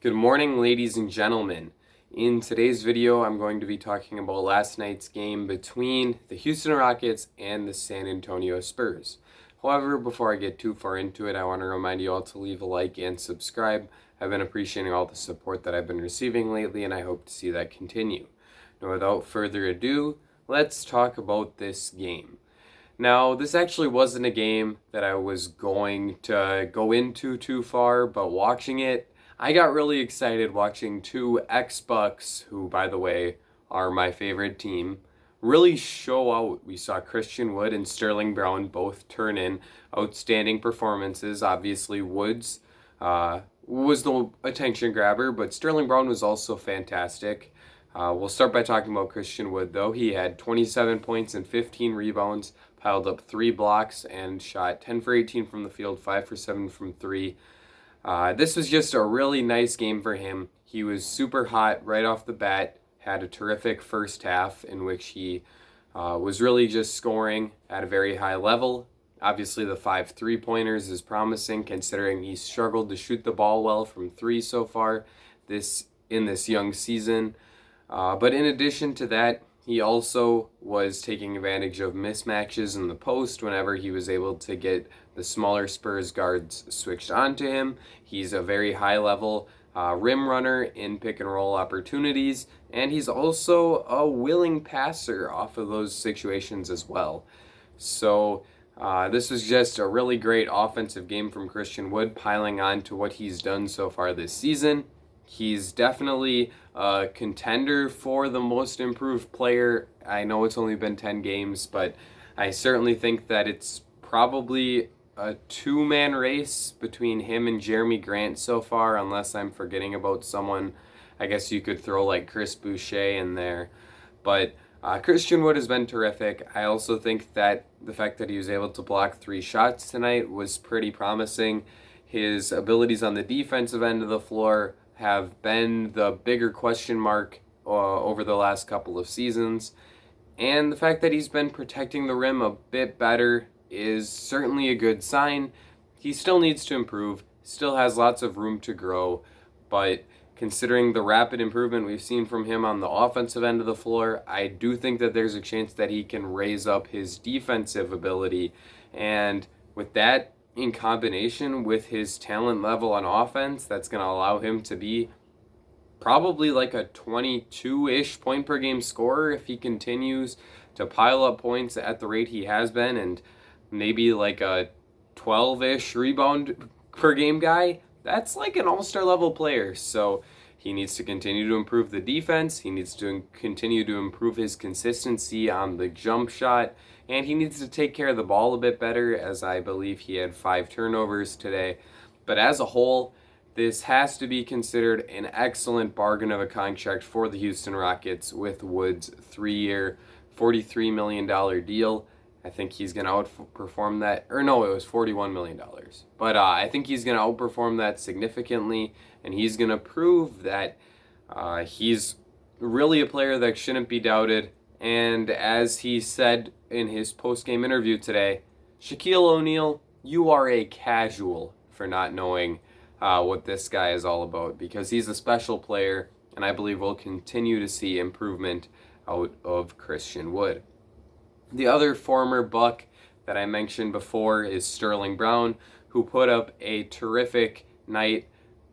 Good morning, ladies and gentlemen. In today's video, I'm going to be talking about last night's game between the Houston Rockets and the San Antonio Spurs. However, before I get too far into it, I want to remind you all to leave a like and subscribe. I've been appreciating all the support that I've been receiving lately, and I hope to see that continue. Now, without further ado, let's talk about this game. Now, this actually wasn't a game that I was going to go into too far, but watching it, I got really excited watching two ex-Bucks, who, by the way, are my favorite team, really show out. We saw Christian Wood and Sterling Brown both turn in outstanding performances. Obviously, Woods was the attention grabber, but Sterling Brown was also fantastic. We'll start by talking about Christian Wood, though. He had 27 points and 15 rebounds, piled up 3 blocks, and shot 10 for 18 from the field, 5 for 7 from 3. This was just a really nice game for him. He was super hot right off the bat, had a terrific first half in which he was really just scoring at a very high level. Obviously, the 5 3-pointers is promising considering he struggled to shoot the ball well from 3 so far in this young season. But in addition to that, he also was taking advantage of mismatches in the post whenever he was able to get the smaller Spurs guards switched onto him. He's a very high-level rim runner in pick-and-roll opportunities, and he's also a willing passer off of those situations as well. So this was just a really great offensive game from Christian Wood, piling on to what he's done so far this season. He's definitely a contender for the most improved player. I know it's only been 10 games, but I certainly think that it's probably a two-man race between him and Jeremy Grant so far, unless I'm forgetting about someone. I guess you could throw like Chris Boucher in there. But Christian Wood has been terrific. I also think that the fact that he was able to block 3 shots tonight was pretty promising. His abilities on the defensive end of the floor have been the bigger question mark over the last couple of seasons. And the fact that he's been protecting the rim a bit better is certainly a good sign. He still needs to improve, still has lots of room to grow, but considering the rapid improvement we've seen from him on the offensive end of the floor, I do think that there's a chance that he can raise up his defensive ability. And with that, in combination with his talent level on offense, that's going to allow him to be probably like a 22-ish point per game scorer if he continues to pile up points at the rate he has been, and maybe like a 12-ish rebound per game guy. That's like an all-star level player. So he needs to continue to improve the defense. He needs to continue to improve his consistency on the jump shot. And he needs to take care of the ball a bit better, as I believe he had 5 turnovers today. But as a whole, this has to be considered an excellent bargain of a contract for the Houston Rockets with Wood's 3-year, $43 million deal. I think he's going to outperform that. Or no, it was $41 million. But I think he's going to outperform that significantly, and he's going to prove that he's really a player that shouldn't be doubted. And as he said in his post-game interview today, Shaquille O'Neal, you are a casual for not knowing what this guy is all about, because he's a special player, and I believe we'll continue to see improvement out of Christian Wood. The other former Buck that I mentioned before is Sterling Brown, who put up a terrific night,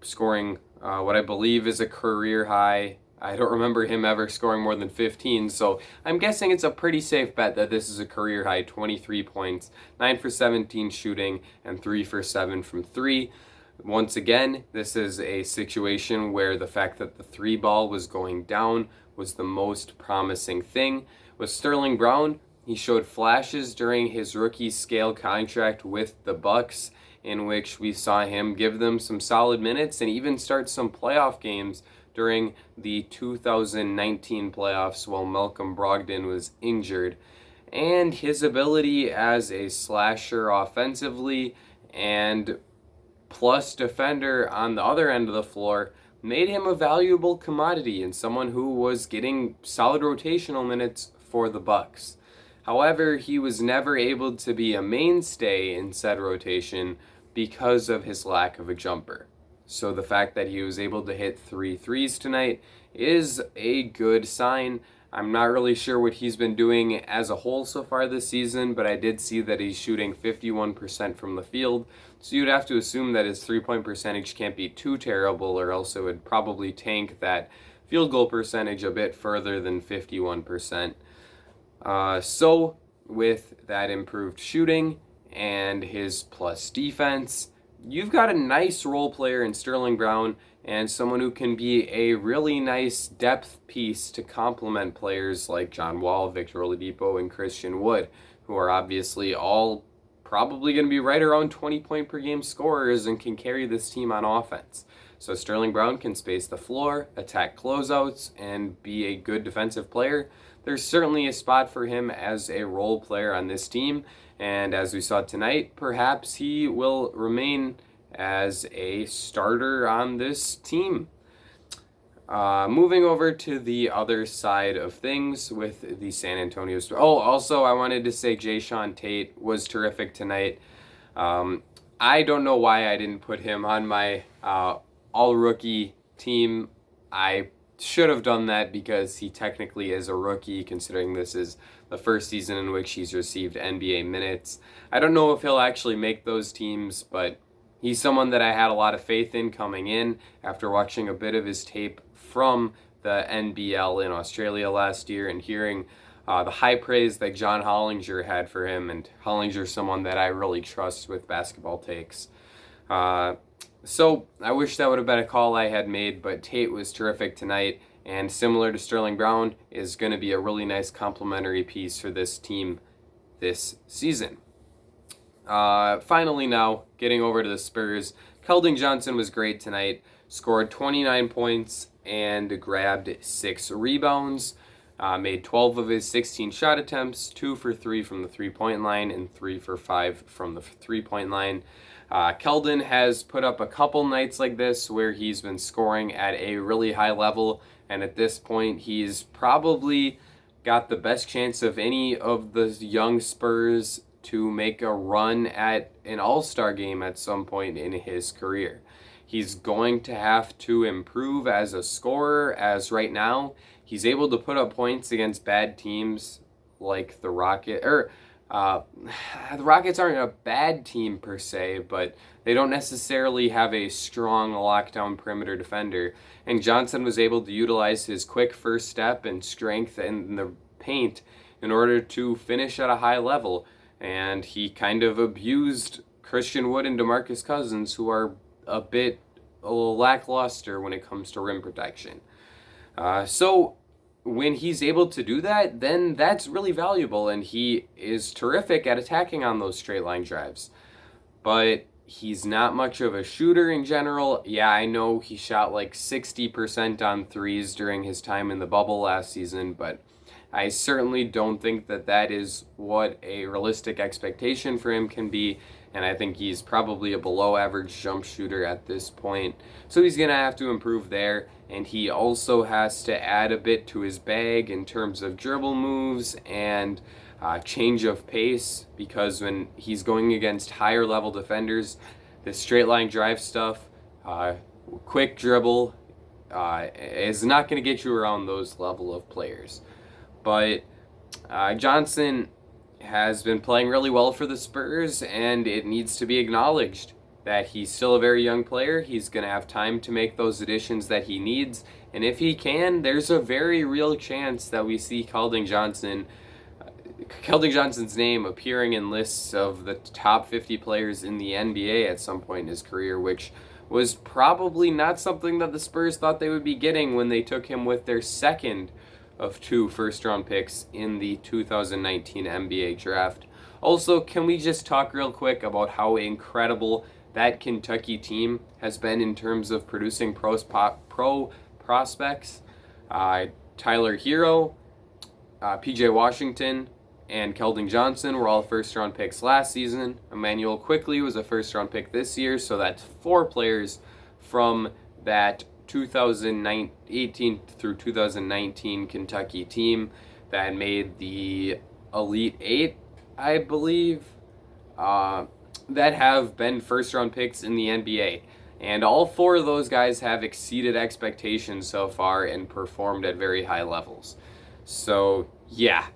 scoring what I believe is a career high. I don't remember him ever scoring more than 15, so I'm guessing it's a pretty safe bet that this is a career high 23 points, 9 for 17 shooting, and 3 for 7 from 3. Once again, this is a situation where the fact that the 3 ball was going down was the most promising thing. With Sterling Brown, he showed flashes during his rookie scale contract with the Bucks, in which we saw him give them some solid minutes and even start some playoff games during the 2019 playoffs while Malcolm Brogdon was injured. And his ability as a slasher offensively and plus defender on the other end of the floor made him a valuable commodity and someone who was getting solid rotational minutes for the Bucks. However, he was never able to be a mainstay in said rotation because of his lack of a jumper. So the fact that he was able to hit 3 threes tonight is a good sign. I'm not really sure what he's been doing as a whole so far this season, but I did see that he's shooting 51% from the field. So you'd have to assume that his three-point percentage can't be too terrible, or else it would probably tank that field goal percentage a bit further than 51%. So with that improved shooting and his plus defense, you've got a nice role player in Sterling Brown, and someone who can be a really nice depth piece to complement players like John Wall, Victor Oladipo, and Christian Wood, who are obviously all probably going to be right around 20-point per game scorers and can carry this team on offense. So Sterling Brown can space the floor, attack closeouts, and be a good defensive player. There's certainly a spot for him as a role player on this team, and as we saw tonight, perhaps he will remain as a starter on this team. Moving over to the other side of things with the San Antonio Spurs. Oh, also I wanted to say Jae'Sean Tate was terrific tonight. I don't know why I didn't put him on my all-rookie team. I should have done that because he technically is a rookie, considering this is the first season in which he's received NBA minutes. I don't know if he'll actually make those teams, but he's someone that I had a lot of faith in coming in after watching a bit of his tape from the NBL in Australia last year and hearing the high praise that John Hollinger had for him, and Hollinger's someone that I really trust with basketball takes. So I wish that would have been a call I had made, but Tate was terrific tonight, and similar to Sterling Brown, is going to be a really nice complementary piece for this team this season. Finally now, getting over to the Spurs, Keldon Johnson was great tonight, scored 29 points and grabbed 6 rebounds, made 12 of his 16 shot attempts, 2 for 3 from the three-point line, and 3 for 5 from the three-point line. Keldon has put up a couple nights like this where he's been scoring at a really high level, and at this point he's probably got the best chance of any of the young Spurs to make a run at an all-star game at some point in his career. He's going to have to improve as a scorer, as right now he's able to put up points against bad teams like the Rockets. The Rockets aren't a bad team per se, but they don't necessarily have a strong lockdown perimeter defender. And Johnson was able to utilize his quick first step and strength in the paint in order to finish at a high level. And he kind of abused Christian Wood and DeMarcus Cousins, who are a little lackluster when it comes to rim protection. So when he's able to do that, then that's really valuable, and he is terrific at attacking on those straight line drives. But he's not much of a shooter in general. Yeah, I know he shot like 60% on threes during his time in the bubble last season, but I certainly don't think that that is what a realistic expectation for him can be, and I think he's probably a below average jump shooter at this point. So he's going to have to improve there, and he also has to add a bit to his bag in terms of dribble moves and change of pace, because when he's going against higher level defenders, the straight line drive stuff, quick dribble, is not going to get you around those level of players. But Johnson has been playing really well for the Spurs, and it needs to be acknowledged that he's still a very young player. He's going to have time to make those additions that he needs, and if he can, there's a very real chance that we see Keldon Johnson's name appearing in lists of the top 50 players in the NBA at some point in his career, which was probably not something that the Spurs thought they would be getting when they took him with their second of 2 first-round picks in the 2019 NBA draft. Also, can we just talk real quick about how incredible that Kentucky team has been in terms of producing pro prospects? Tyler Hero, PJ Washington, and Keldon Johnson were all first-round picks last season. Emmanuel Quickley was a first-round pick this year, so that's 4 players from that 2018 through 2019 Kentucky team that made the Elite 8, I believe, that have been first-round picks in the NBA. And all four of those guys have exceeded expectations so far and performed at very high levels. So, yeah,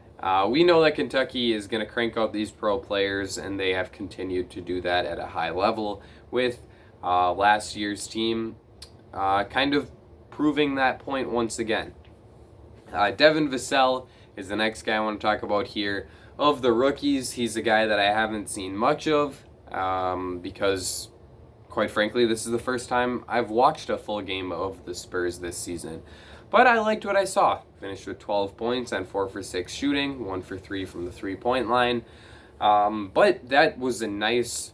we know that Kentucky is going to crank out these pro players, and they have continued to do that at a high level with last year's team kind of proving that point once again. Devin Vassell is the next guy I want to talk about here. Of the rookies, he's a guy that I haven't seen much of because, quite frankly, this is the first time I've watched a full game of the Spurs this season. But I liked what I saw. Finished with 12 points on 4 for 6 shooting, 1 for 3 from the 3-point line. But that was a nice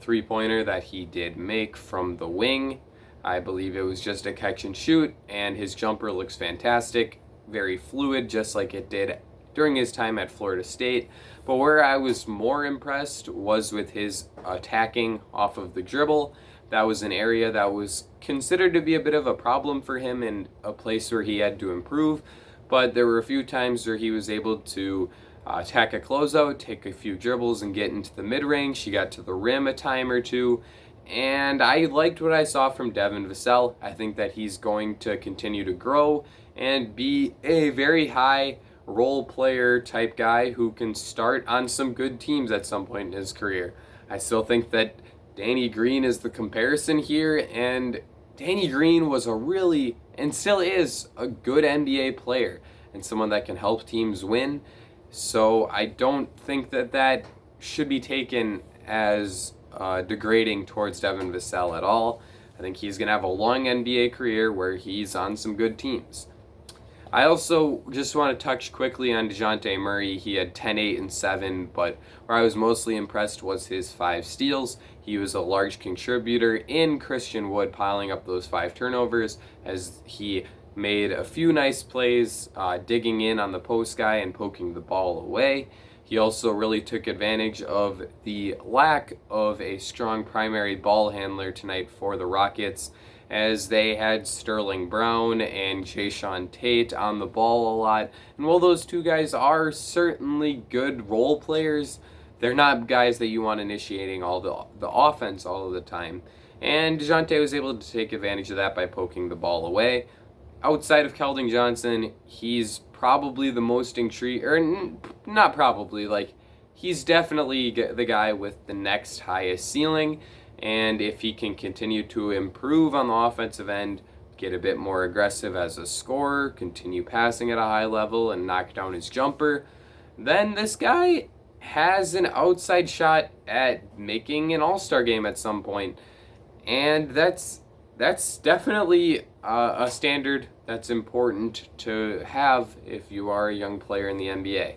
three-pointer that he did make from the wing. I believe it was just a catch and shoot, and his jumper looks fantastic. Very fluid, just like it did during his time at Florida State. But where I was more impressed was with his attacking off of the dribble. That was an area that was considered to be a bit of a problem for him and a place where he had to improve. But there were a few times where he was able to attack a closeout, take a few dribbles, and get into the mid-range. He got to the rim a time or two. And I liked what I saw from Devin Vassell. I think that he's going to continue to grow and be a very high role player type guy who can start on some good teams at some point in his career. I still think that Danny Green is the comparison here, and Danny Green was a really, and still is, a good NBA player and someone that can help teams win. So I don't think that that should be taken as degrading towards Devin Vassell at all. I think he's going to have a long NBA career where he's on some good teams. I also just want to touch quickly on Devonte Murray. He had 10, 8, and 7, but where I was mostly impressed was his 5 steals. He was a large contributor in Christian Wood piling up those 5 turnovers as he made a few nice plays digging in on the post guy and poking the ball away. He also really took advantage of the lack of a strong primary ball handler tonight for the Rockets, as they had Sterling Brown and Jayshawn Tate on the ball a lot. And while those two guys are certainly good role players, they're not guys that you want initiating all the offense all of the time. And DeJounte was able to take advantage of that by poking the ball away. Outside of Keldon Johnson, he's probably the most intriguing, or not probably, like, he's definitely the guy with the next highest ceiling. And if he can continue to improve on the offensive end, get a bit more aggressive as a scorer, continue passing at a high level, and knock down his jumper, then this guy has an outside shot at making an all-star game at some point. And that's definitely a standard that's important to have if you are a young player in the NBA.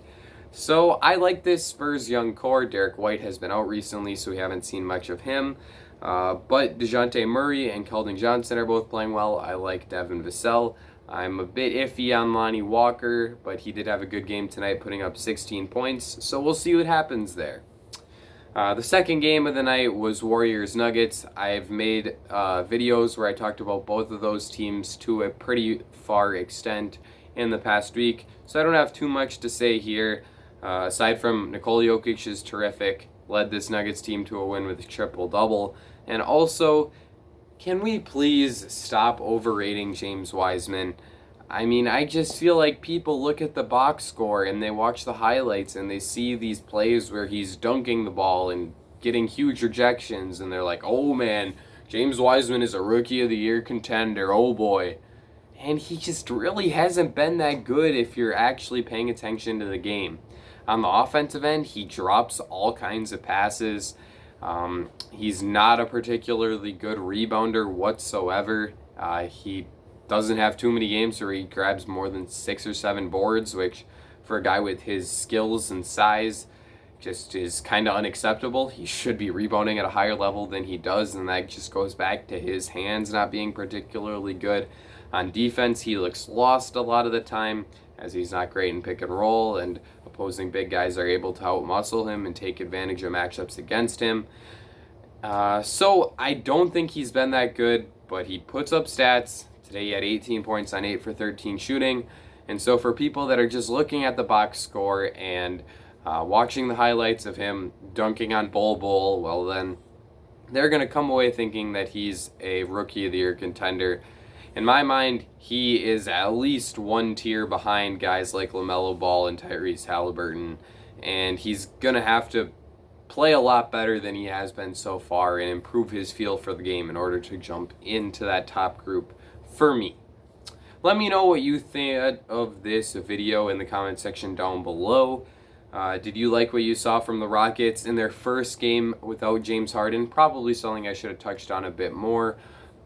So I like this Spurs young core. Derek White has been out recently, so we haven't seen much of him. But Devonte Murray and Keldon Johnson are both playing well. I like Devin Vassell. I'm a bit iffy on Lonnie Walker, but he did have a good game tonight, putting up 16 points. So we'll see what happens there. The second game of the night was Warriors-Nuggets. I've made videos where I talked about both of those teams to a pretty far extent in the past week, so I don't have too much to say here. Aside from Nikola Jokic is terrific, led this Nuggets team to a win with a triple-double. And also, can we please stop overrating James Wiseman? I mean, I just feel like people look at the box score and they watch the highlights and they see these plays where he's dunking the ball and getting huge rejections, and they're like, oh man, James Wiseman is a Rookie of the Year contender, oh boy. And he just really hasn't been that good if you're actually paying attention to the game. On the offensive end, he drops all kinds of passes. He's not a particularly good rebounder whatsoever. He doesn't have too many games where he grabs more than 6 or 7 boards, which for a guy with his skills and size just is kind of unacceptable. He should be rebounding at a higher level than he does, and that just goes back to his hands not being particularly good. On defense, he looks lost a lot of the time, as he's not great in pick and roll, and opposing big guys are able to outmuscle him and take advantage of matchups against him. So I don't think he's been that good, but he puts up stats. Today he had 18 points on 8 for 13 shooting. And so for people that are just looking at the box score and watching the highlights of him dunking on Bol Bol, well then, they're going to come away thinking that he's a Rookie of the Year contender. In my mind, he is at least one tier behind guys like LaMelo Ball and Tyrese Halliburton, and he's going to have to play a lot better than he has been so far and improve his feel for the game in order to jump into that top group for me. Let me know what you think of this video in the comment section down below. Did you like what you saw from the Rockets in their first game without James Harden? Probably something I should have touched on a bit more,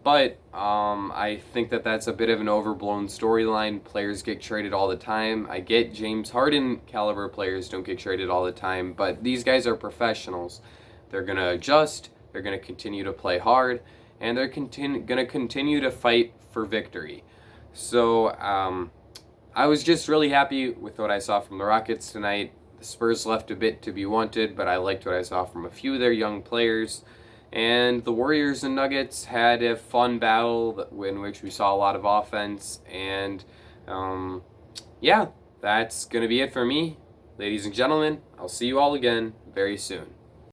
but I think that that's a bit of an overblown storyline. Players get traded all the time. I get James Harden caliber players don't get traded all the time, but these guys are professionals. They're going to adjust, they're going to continue to play hard, and they're going to continue to fight for victory. So I was just really happy with what I saw from the Rockets tonight. The Spurs left a bit to be wanted, but I liked what I saw from a few of their young players. And the Warriors and Nuggets had a fun battle in which we saw a lot of offense. And yeah, that's going to be it for me. Ladies and gentlemen, I'll see you all again very soon.